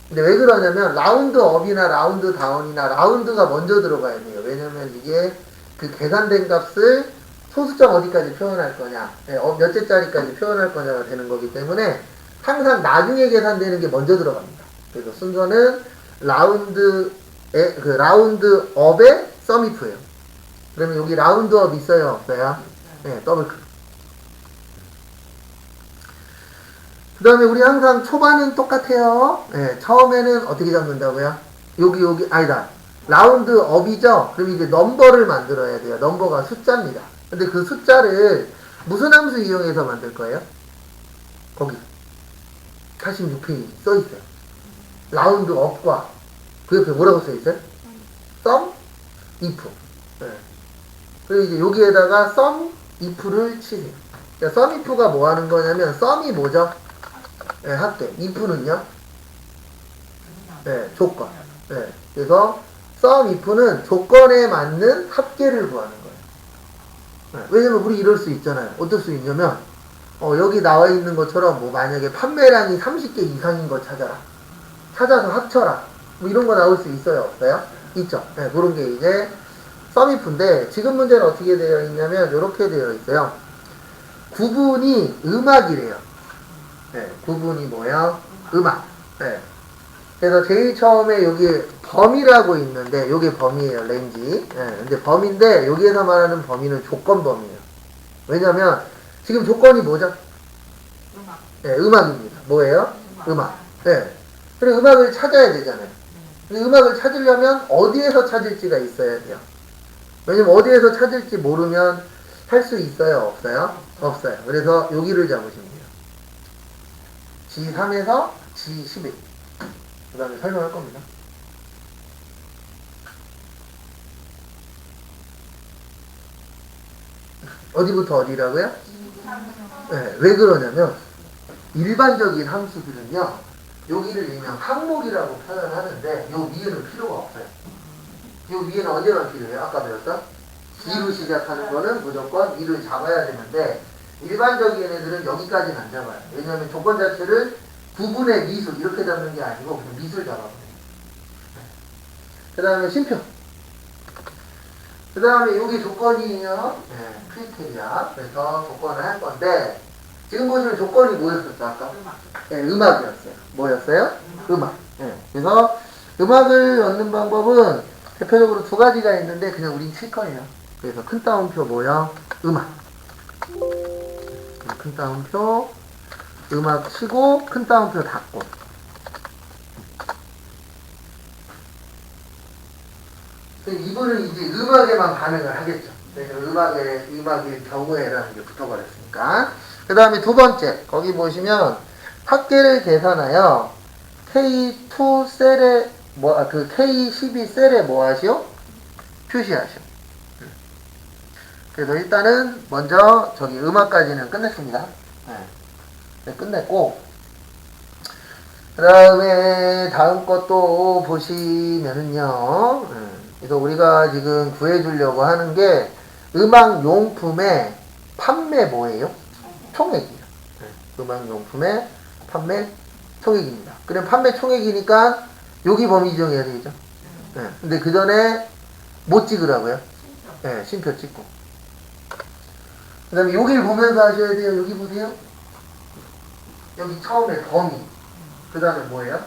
A: 근데 왜 그러냐면 라운드 업이나 라운드 다운이나 라운드가 먼저 들어가야 돼요. 왜냐면 이게 그 계산된 값을 소수점 어디까지 표현할 거냐, 네, 몇째짜리까지 표현할 거냐가 되는 거기 때문에 항상 나중에 계산되는 게 먼저 들어갑니다. 그래서 순서는 라운드 업의 썸이프예요. 그러면 여기 라운드 업 있어요? 없어요? 네, 더블 클릭. 그 다음에 우리 항상 초반은 똑같아요. 네, 처음에는 어떻게 잡는다고요? 여기, 아니다. 라운드 업이죠? 그럼 이제 넘버를 만들어야 돼요. 넘버가 숫자입니다. 근데 그 숫자를 무슨 함수 이용해서 만들 거예요? 거기. 86페이지 써있어요. 라운드 업과 그 옆에 뭐라고 써있어요? sum, if. 네. 그리고 이제 여기에다가 sum, if를 치세요. 그러니까 sum, if가 뭐 하는 거냐면, sum이 뭐죠? 네, 합계. if는요? 네, 조건. 네. 그래서 sum, if는 조건에 맞는 합계를 구하는 거예요. 네. 왜냐면 우리 이럴 수 있잖아요. 어떨 수 있냐면, 여기 나와 있는 것처럼 뭐 만약에 판매량이 30개 이상인 거 찾아라. 찾아서 합쳐라. 뭐 이런 거 나올 수 있어요? 없어요? 있죠. 네, 그런 게 이제 썸이프인데 지금 문제는 어떻게 되어 있냐면 이렇게 되어 있어요. 구분이 음악이래요. 네, 구분이 뭐야? 음악. 네. 그래서 제일 처음에 여기 범위라고 있는데 요게 범위예요. 렌지. 네, 근데 범위인데 여기에서 말하는 범위는 조건 범위예요. 왜냐면 지금 조건이 뭐죠? 네, 음악입니다. 뭐예요? 음악. 네. 그리고 음악을 찾아야 되잖아요. 근데 음악을 찾으려면 어디에서 찾을지가 있어야 돼요. 왜냐면 어디에서 찾을지 모르면 할 수 있어요? 없어요? 없어요. 그래서 여기를 잡으시면 돼요. G3에서 G11. 그 다음에 설명할 겁니다. 어디부터 어디라고요? 네, 왜 그러냐면 일반적인 함수들은요, 여기를 일명 항목이라고 표현하는데 요 위에는 필요가 없어요. 요 위에는 언제만 필요해요? 아까 배웠어? G로 시작하는 거는 무조건 위를 잡아야 되는데 일반적인 애들은 여기까지는 안 잡아요. 왜냐하면 조건 자체를 구분의 미술 이렇게 잡는 게 아니고 그냥 미술 잡아버려요. 그 다음에 심표. 그 다음에 여기 조건이에요. 네, 크리테리아. 그래서 조건을 할 건데 지금 보시면 조건이 뭐였었죠 아까? 네, 음악이었어요. 뭐였어요? 음악. 네, 그래서 음악을 넣는 방법은 대표적으로 두 가지가 있는데 그냥 우린 칠 거예요. 그래서 큰 따옴표 뭐요? 음악. 큰 따옴표 음악 치고 큰 따옴표 닫고. 이분은 이제 음악에만 반응을 하겠죠. 음악의 경우에라는 게 붙어버렸으니까. 그 다음에 두 번째, 거기 보시면 합계를 계산하여 K2 셀에, K12 셀에 뭐 하시오? 표시하시오. 그래서 일단은 먼저 저기 음악까지는 끝냈습니다. 네, 끝냈고, 그 다음에 다음 것도 보시면은요, 그래서 우리가 지금 구해주려고 하는 게 음악용품의 판매 뭐예요? 총액이에요. 음악용품의 판매 총액입니다. 그럼 판매 총액이니까 여기 범위 정해야 되죠. 근데 그 전에 뭐 찍으라고요? 네, 심표 찍고. 그 다음에 여기를 보면서 하셔야 돼요. 여기 보세요. 여기 처음에 범위. 그 다음에 뭐예요?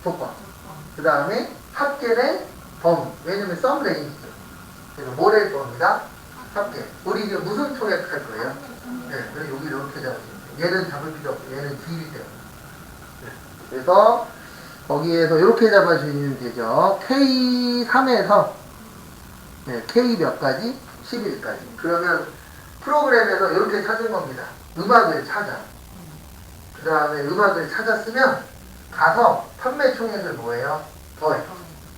A: 조건. 그 다음에 합계의 범위. 왜냐면 썸 레인지죠. 그래서 뭐를 겁니다? 합계. 우리 이제 무슨 총액 할 거예요? 네, 그래서 여기 이렇게 잡으시면 돼요. 얘는 잡을 필요 없고 얘는 길이 때문에. 네. 그래서 거기에서 이렇게 잡아주시면 되죠. K3에서 네, K 몇 가지? 11까지. 그러면 프로그램에서 이렇게 찾은 겁니다. 음악을 찾아. 그 다음에 음악을 찾았으면 가서 판매 총액을 뭐예요? 더해.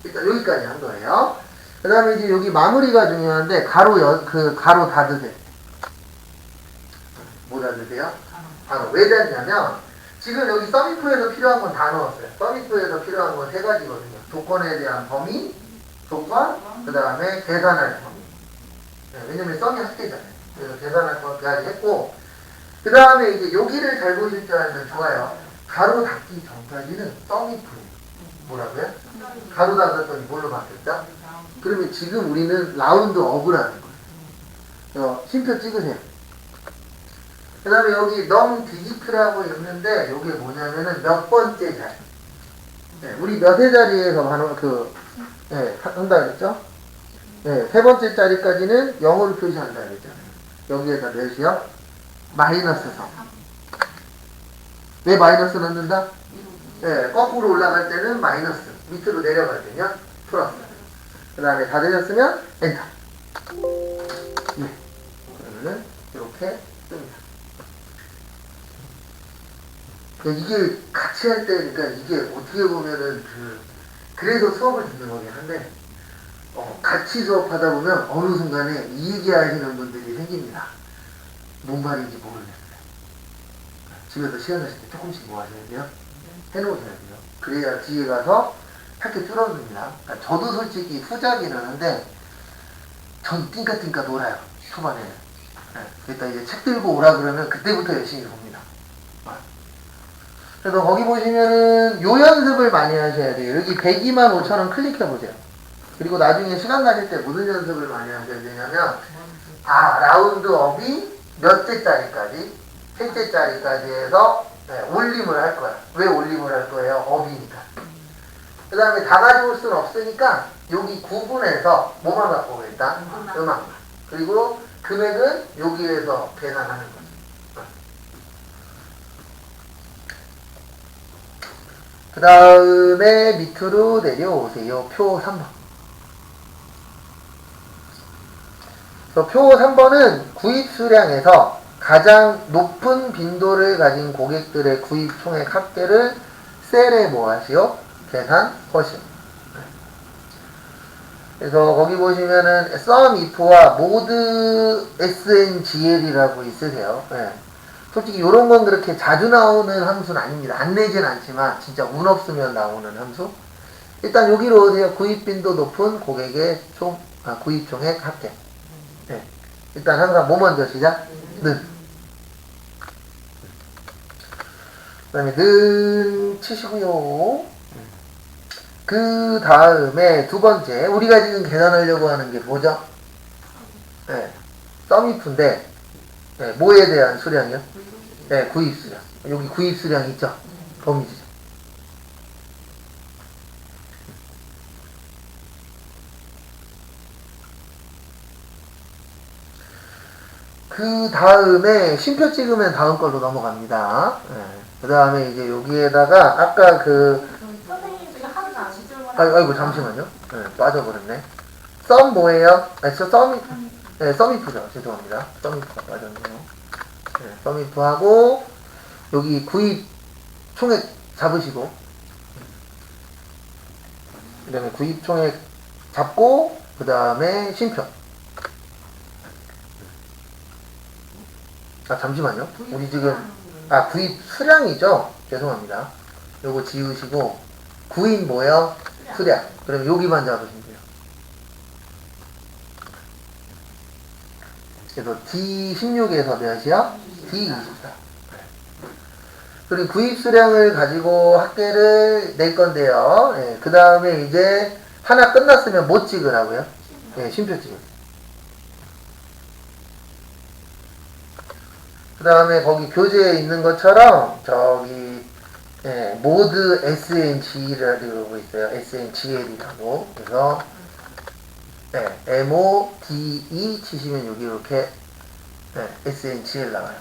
A: 일단 여기까지 한 거예요. 그 다음에 이제 여기 마무리가 중요한데 가로 닫으세요. 뭐 닫으세요? 가로. 왜 닫냐면 지금 여기 서미프에서 필요한 건 다 넣었어요. 서미프에서 필요한 건 세 가지거든요. 조건에 대한 범위, 조건, 그 다음에 계산할 범위. 네, 왜냐면 썸이 합계잖아요. 그래서 계산할 범위까지 했고, 그 다음에 이제 여기를 잘 보실 줄 알면 좋아요. 가로 닫기 전까지는 서미프. 뭐라고요? 가로 닫았더니 뭘로 바뀌었죠? 그러면 지금 우리는 라운드 업이라는 거예요. 심표 찍으세요. 그 다음에 여기 넘 디지트라고 있는데 이게 뭐냐면은 몇 번째 자리. 네, 우리 몇의 자리에서 한다 그랬죠? 네, 세 번째 자리까지는 0으로 표시한다 그랬잖아요. 여기에다 몇이요? 마이너스 3. 왜 마이너스 넣는다? 네, 거꾸로 올라갈 때는 마이너스, 밑으로 내려갈 때는 플러스. 그 다음에 다 되셨으면 엔터. 네. 그러면은 이렇게 뜹니다. 이게 같이 할 때, 그러니까 이게 어떻게 보면은 그래서 수업을 듣는 거긴 한데, 같이 수업하다 보면 어느 순간에 이 얘기 하시는 분들이 생깁니다. 뭔 말인지 모르겠어요. 집에서 시간 나실 때 조금씩 뭐 하셔야 돼요? 해놓으셔야 돼요. 그래야 뒤에 가서 할 게 줄어듭니다. 그러니까 저도 솔직히 후자긴 하는데, 전 띵까띵까 놀아요. 초반에. 네. 그러니까 이제 책 들고 오라 그러면 그때부터 열심히 봅니다. 그래서 거기 보시면은 요 연습을 많이 하셔야 돼요. 여기 125,000원 클릭해보세요. 그리고 나중에 시간 가질 때 무슨 연습을 많이 하셔야 되냐면, 라운드 업이 몇째 자리까지? 셋째 자리까지 해서 올림을 할 거야. 왜 올림을 할 거예요? 업이니까. 그 다음에 다 가져올 수는 없으니까 여기 구분해서 뭐만 갖고 오겠다? 음악만. 그리고 금액은 여기에서 계산하는 거죠. 그 다음에 밑으로 내려오세요. 표 3번. 표 3번은 구입 수량에서 가장 높은 빈도를 가진 고객들의 구입 총액 합계를 셀에 뭐 하시오? 계산하시오. 그래서 거기 보시면은 sum if와 mode sngl이라고 있으세요. 예. 솔직히 이런 건 그렇게 자주 나오는 함수는 아닙니다. 안 내진 않지만 진짜 운 없으면 나오는 함수. 일단 여기로 오세요. 구입 빈도 높은 고객의 구입 총액 합계. 예. 일단 항상 뭐 먼저 시작? 는. 그 다음에 는 치시고요. 그 다음에 두 번째 우리가 지금 계산하려고 하는 게 뭐죠? 네, 썸이프인데 네, 뭐에 대한 수량이요? 네, 구입 수량. 여기 구입 수량 있죠? 범위죠. 그 다음에 쉼표 찍으면 다음 걸로 넘어갑니다. 네, 그 다음에 이제 여기에다가 아까
B: 선생님 지금 하루 다 지절만
A: 아이고 잠시만요. 네, 빠져버렸네. 썸 뭐예요? 아니 저 썸이 네, 썸이프죠. 죄송합니다. 썸이프가 빠졌네요. 네, 썸이프하고 여기 구입 총액 잡으시고 그 다음에 구입 총액 잡고 그 다음에 쉼표. 아 잠시만요. 우리 지금 구입 수량이죠. 죄송합니다. 요거 지우시고 구입 뭐요? 수량. 그럼 여기만 잡으시면 돼요. 그래서 D16에서 몇이야? D24. 그리고 구입 수량을 가지고 합계를 낼 건데요. 예, 그 다음에 이제 하나 끝났으면 뭐 찍으라고요? 예, 쉼표 찍으세요. 그 다음에 거기 교재에 있는 것처럼 저기 예, 모드 SNG라고 있어요. SNGL이라고. 그래서 네, MODE 치시면 여기 이렇게 네, SNGL 나와요.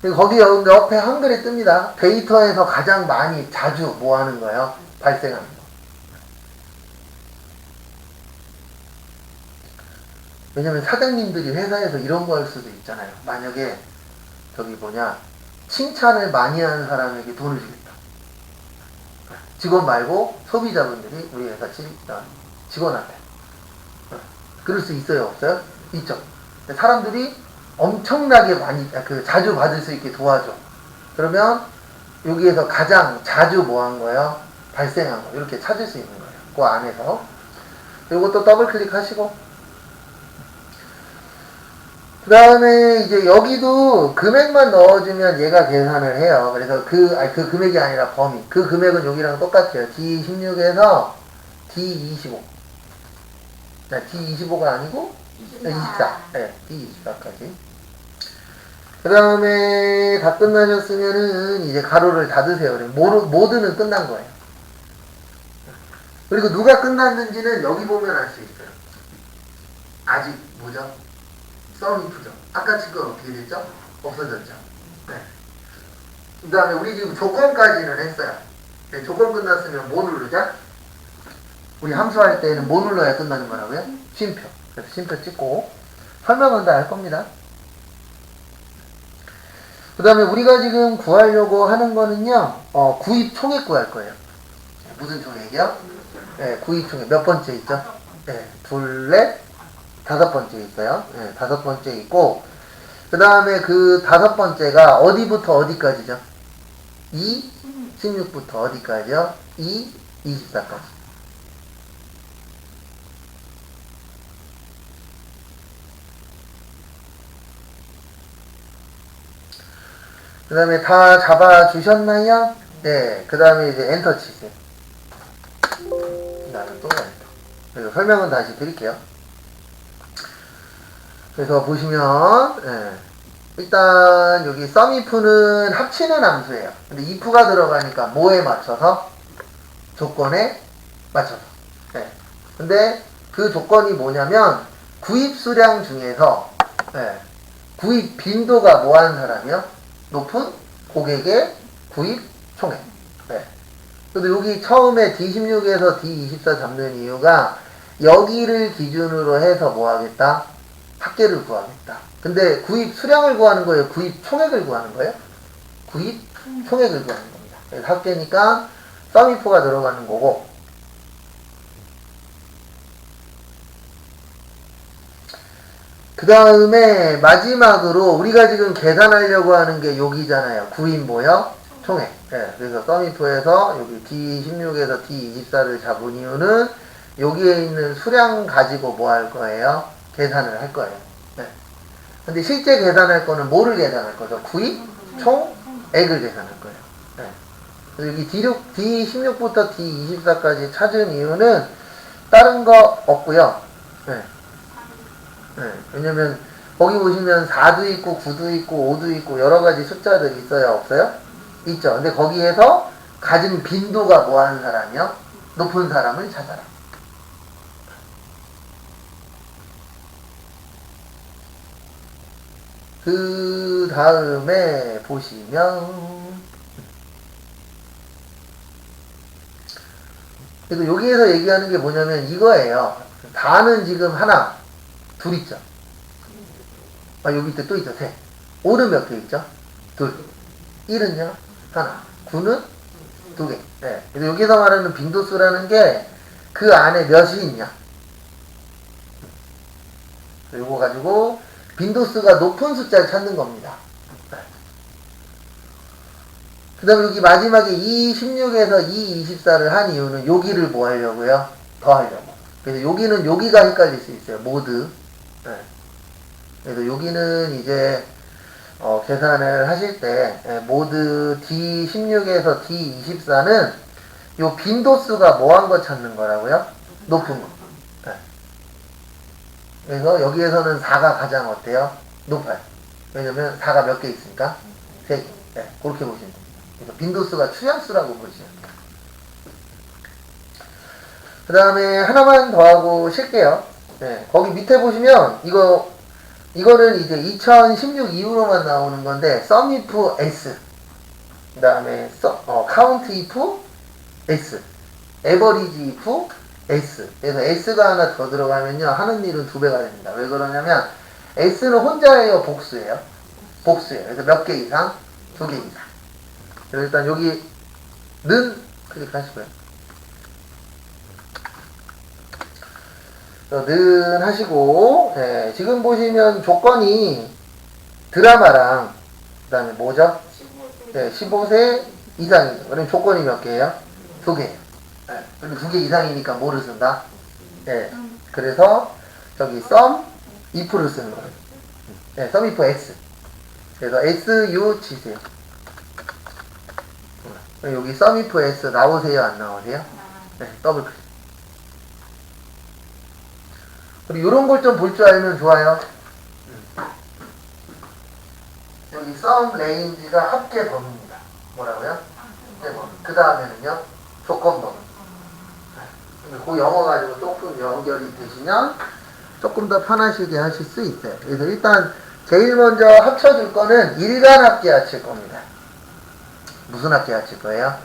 A: 그리고 거기 옆에 한글이 뜹니다. 데이터에서 가장 많이 자주 뭐 하는 거예요? 발생하는 거. 왜냐면 사장님들이 회사에서 이런 거 할 수도 있잖아요. 만약에 저기 칭찬을 많이 하는 사람에게 돈을 주겠다. 직원 말고 소비자분들이 우리 회사 직원한테. 그럴 수 있어요? 없어요? 있죠. 사람들이 엄청나게 많이 자주 받을 수 있게 도와줘. 그러면 여기에서 가장 자주 뭐 한 거예요? 발생한 거. 이렇게 찾을 수 있는 거예요. 그 안에서. 이것도 더블 클릭하시고 그 다음에 이제 여기도 금액만 넣어주면 얘가 계산을 해요. 그래서 그 금액이 아니라 범위. 그 금액은 여기랑 똑같아요. D16에서 D25. 네, D25가 아니고 24. 네, D24까지. 그 다음에 다 끝나셨으면은 이제 가로를 닫으세요. 모드는 끝난 거예요. 그리고 누가 끝났는지는 여기 보면 알 수 있어요. 아직 뭐죠? 썸이프죠. 아까 친건 어떻게 됐죠? 없어졌죠. 네. 그 다음에 우리 지금 조건까지는 했어요. 네, 조건 끝났으면 뭐 누르자? 우리 함수할 때는 뭐 눌러야 끝나는 거라고요? 쉼표. 그래서 쉼표 찍고 설명은 다 할 겁니다. 그 다음에 우리가 지금 구하려고 하는 거는요, 구입 총액 구할 거예요. 무슨 총액이요? 네, 구입 총액 몇 번째 있죠? 네, 둘, 넷, 다섯 번째 있어요. 네, 다섯 번째 있고, 그 다음에 그 다섯 번째가 어디부터 어디까지죠? 2, 16부터 어디까지요? 2, 24까지. 그 다음에 다 잡아주셨나요? 네, 그 다음에 이제 엔터 치세요. 나는 또 엔터. 그래서 설명은 다시 드릴게요. 그래서 보시면 일단 여기 썸if는 합치는 함수예요. 근데 if가 들어가니까 뭐에 맞춰서? 조건에 맞춰서. 근데 그 조건이 뭐냐면 구입 수량 중에서 구입 빈도가 뭐 하는 사람이요? 높은 고객의 구입 총액. 네. 그래도 여기 처음에 D16에서 D24 잡는 이유가 여기를 기준으로 해서 뭐 하겠다? 합계를 구하겠다. 근데 구입 수량을 구하는 거예요? 구입 총액을 구하는 거예요? 구입 총액을 구하는 겁니다. 그래서 합계니까 서미프가 들어가는 거고, 그 다음에 마지막으로 우리가 지금 계산하려고 하는 게 여기잖아요. 구입 뭐요? 총액. 네, 그래서 서미프에서 여기 D16에서 D24를 잡은 이유는 여기에 있는 수량 가지고 뭐 할 거예요? 계산을 할 거예요. 네. 근데 실제 계산할 거는 뭐를 계산할 거죠? 구입 총액을 계산할 거예요. 네. 그래서 여기 D16부터 D24까지 찾은 이유는 다른 거 없고요. 네. 네, 왜냐면 거기 보시면 4도 있고 9도 있고 5도 있고 여러 가지 숫자들이 있어요? 없어요? 있죠. 근데 거기에서 가진 빈도가 뭐 하는 사람이요? 높은 사람을 찾아라. 그 다음에 보시면, 그래서 여기에서 얘기하는 게 뭐냐면 이거예요. 다는 지금 하나, 둘 있죠. 아, 여기 밑에 또 있죠. 셋. 5는 몇 개 있죠? 둘. 1은요? 하나. 9는 두 개. 네. 그래서 여기서 말하는 빈도수라는 게 그 안에 몇이 있냐. 이거 가지고 빈도수가 높은 숫자를 찾는 겁니다. 네. 그 다음에 여기 마지막에 E16에서 E24를 한 이유는 여기를 뭐 하려고요? 더 하려고. 그래서 여기는 여기가 헷갈릴 수 있어요. 모드. 네. 그래서 여기는 이제 계산을 하실 때 모드 D16에서 D24는 요 빈도수가 뭐한 거 찾는 거라고요? 높은 거. 네. 그래서 여기에서는 4가 가장 어때요? 높아요. 왜냐면 4가 몇 개 있으니까? 3개. 네. 그렇게 보시면 됩니다. 그래서 빈도수가 추량수라고 보시면 돼요. 그 다음에 하나만 더 하고 쉴게요. 네. 거기 밑에 보시면 이거는 이제 2016 이후로만 나오는 건데, 썸이프 S, 그 다음에 카운트 이프 S, 에버리지 이프 S. 그래서 S가 하나 더 들어가면요, 하는 일은 2배가 됩니다. 왜 그러냐면, S는 혼자예요, 복수예요? 복수예요. 그래서 몇 개 이상? 2개 이상. 그래서 일단 여기는 클릭하시고요. 는 하시고, 네, 지금 보시면 조건이 드라마랑 그 다음에 뭐죠?
B: 15세.
A: 네, 15세 이상이죠. 그럼 조건이 몇 개예요? 2개예요. 네, 그리고 2개 이상이니까 뭐를 쓴다? 네, 그래서 저기 썸 if를 쓰는 거예요. 네, 썸 if x. 그래서 su 치세요. 그럼 여기 썸 if s 나오세요? 안 나오세요? 네, 더블 클릭. 그리고 이런 걸 좀 볼 줄 알면 좋아요. 여기 썸 레인지가 합계 범위입니다. 뭐라고요? 합계 범위. 그 다음에는요, 조건 범위. 그 영어 가지고 조금 연결이 되시면 조금 더 편하시게 하실 수 있어요. 그래서 일단 제일 먼저 합쳐줄 거는 일간 합계 합칠 겁니다. 무슨 합계 합칠 거예요?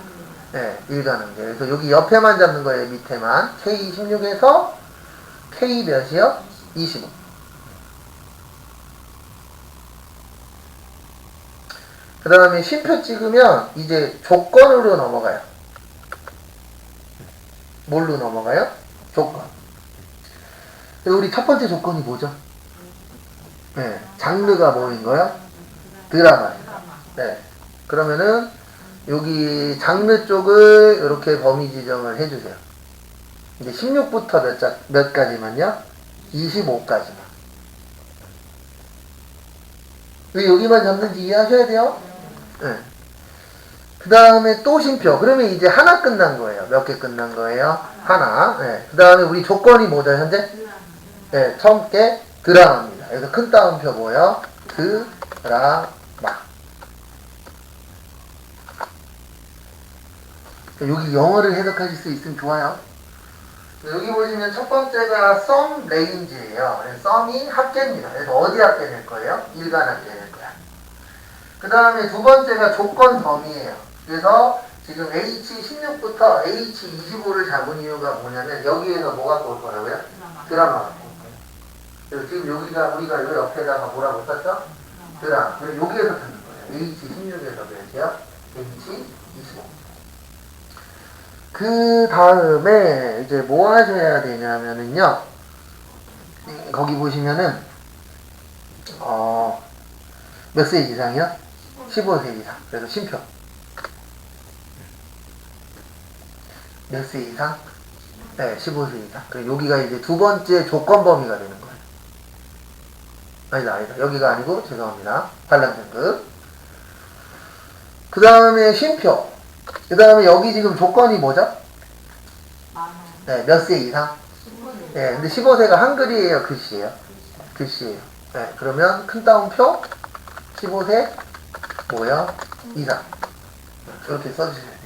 A: 네, 일간 합계. 그래서 여기 옆에만 잡는 거예요. 밑에만. K16에서 K 몇이요? 25. 그 다음에 쉼표 찍으면 이제 조건으로 넘어가요. 뭘로 넘어가요? 조건. 우리 첫 번째 조건이 뭐죠? 네, 장르가 뭐인 거요? 드라마입니다. 네. 그러면은 여기 장르 쪽을 이렇게 범위 지정을 해주세요. 이제 16부터 몇 가지만요? 25까지만. 왜 여기만 잡는지 이해하셔야 돼요? 네. 그 다음에 또 쉼표. 그러면 이제 하나 끝난 거예요. 몇 개 끝난 거예요? 하나. 네. 그 다음에 우리 조건이 뭐죠, 현재? 네, 처음 게 드라마입니다. 그래서 큰 따옴표 뭐예요? 드라마. 여기 영어를 해석하실 수 있으면 좋아요. 여기 보시면 첫 번째가 썸 레인지예요. 썸이 합계입니다. 그래서 어디 합계 낼 거예요? 일간 합계 낼 거야. 그 다음에 두 번째가 조건 범위예요. 그래서 지금 H16부터 H25를 잡은 이유가 뭐냐면 여기에서 뭐 갖고 올 거라고요? 드라마 갖고 올 거예요. 그래서 지금 여기가 우리가 요 옆에다가 뭐라고 썼죠? 드라마. 그래서 여기에서 찾는 거예요. H16에서 그랬죠? H25. 그 다음에 이제 뭐 하셔야 되냐면은요. 거기 보시면은 몇 세 이상이요? 15세 이상. 그래서 심표. 몇 세 이상? 네, 15세 이상. 그리고 여기가 이제 두 번째 조건 범위가 되는 거예요. 아니다. 여기가 아니고, 죄송합니다. 반란등급. 그 다음에 쉼표. 그 다음에 여기 지금 조건이 뭐죠? 네, 몇 세 이상? 네, 근데 15세가 한글이에요, 글씨예요? 글씨예요. 네, 그러면 큰 따옴표, 15세, 뭐요? 이상. 이렇게 써주셔야 돼요.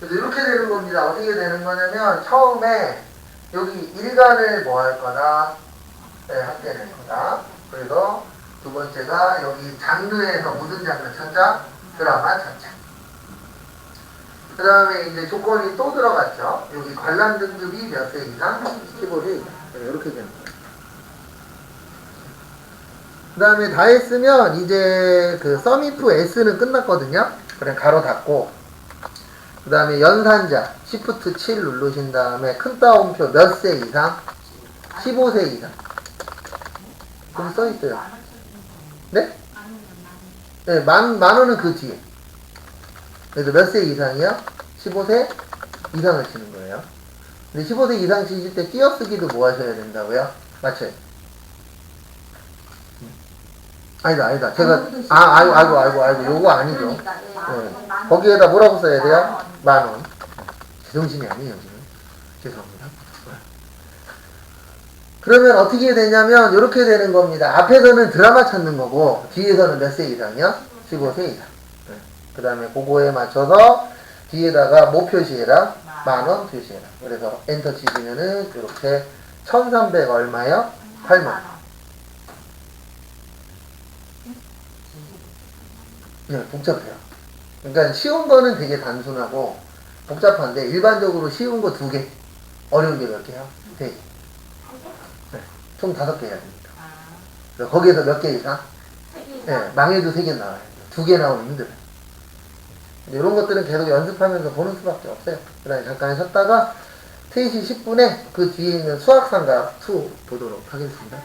A: 그래서 이렇게 되는 겁니다. 어떻게 되는 거냐면 처음에 여기 일간을 뭐 할 거다? 네, 합계될 거다. 그리고 두 번째가 여기 장르에서 무슨 장르 찾자? 드라마 찾자. 그 다음에 이제 조건이 또 들어갔죠. 여기 관람 등급이 몇 세 이상? 15세 이상. 네, 이렇게 되는 거예요. 그 다음에 다 했으면 이제 그 썸이프 S는 끝났거든요. 그냥 가로 닫고 그 다음에 연산자 Shift 7 누르신 다음에 큰 따옴표 몇 세 이상? 15세 이상. 거기 써있어요. 네? 네, 만 원은 그 뒤에. 그래서 몇 세 이상이요? 15세 이상을 치는 거예요. 근데 15세 이상 치실 때 띄어쓰기도 뭐 하셔야 된다고요? 맞춰요. 아니다. 제가, 아이고, 요거 아니죠. 네. 거기에다 뭐라고 써야 돼요? 만 원. 제정신이 아니에요, 지금. 죄송합니다. 그러면 어떻게 되냐면, 이렇게 되는 겁니다. 앞에서는 드라마 찾는 거고, 뒤에서는 몇 세 이상이요? 15세 이상. 네. 그 다음에 그거에 맞춰서, 뒤에다가 뭐 표시해라? 만 원 표시해라. 그래서 엔터 치시면은, 이렇게 1300 얼마요? 8만 원. 네, 복잡해요. 그러니까 쉬운 거는 되게 단순하고 복잡한데 일반적으로 쉬운 거 2개, 어려운 게 몇 개요? 3개. 네, 총 5개 해야 됩니다. 그래서 거기에서 몇 개 이상? 네, 망해도 3개 나와요. 2개 나오면 힘들어요. 이런 것들은 계속 연습하면서 보는 수밖에 없어요. 그 다음에 잠깐 쉬었다가 3시 10분에 그 뒤에 있는 수학상가 2 보도록 하겠습니다.